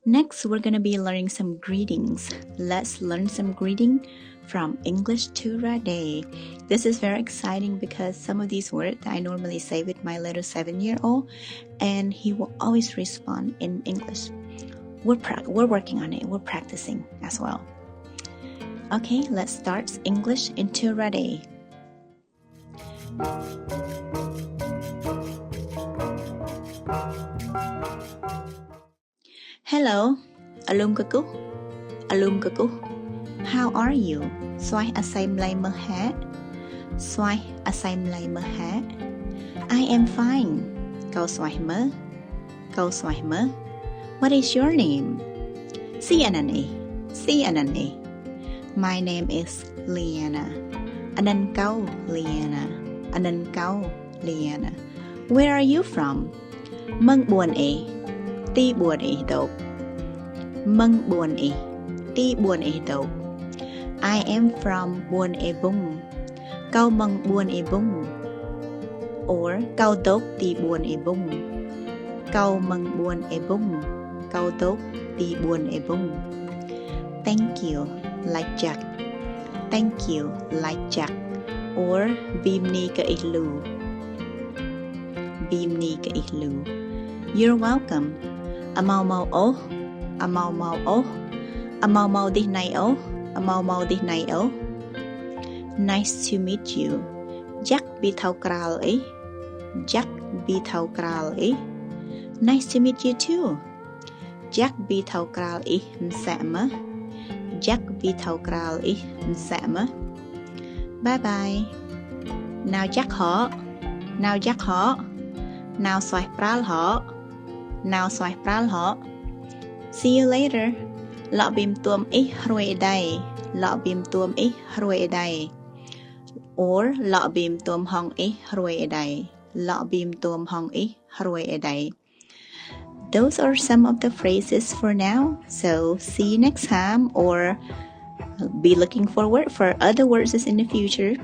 Next, we're going to be learning some greetings. Let's learn some greeting from English to Rade. This is very exciting because some of these words I normally say with my little 7-year-old, and he will always respond in English. We're working on it. We're practicing as well. Okay, let's start English into Rade. Hello, alum kaku. How are you? Xoay asai mlai mơ hát. Xoay asai mlai mơ hát. I am fine. Câu xoay mơ. What is your name? Si anani. My name is Liana. Anan câu Liana. Where are you from? Mâng buồn ế. Ti buồn ế đâu. Mâng buồn ế. Ti buồn ế đâu. I am from Buôn E Bung. Câu mâng Buôn E Bung. Or câu tốt ti Buôn E Bung. Câu mâng Buôn E Bung. Câu tốt ti Buôn E Bung. Thank you, like Jack. Or Bim ni ka ihlu. You're welcome. Amau mau oh. Amau đi này oh. Nice to meet you. Jack bi thau kral ấy. Nice to meet you too. Jack bi thau kral ấy msama. Bye bye. Nào Jack họ. Nào xoay pral họ. See you later. Lọ bìm tuom ý ruệ đầy. Or lọ bìm tuom hong ý ruệ đầy. Those are some of the phrases for now. So see you next time, or be looking forward for other words in the future.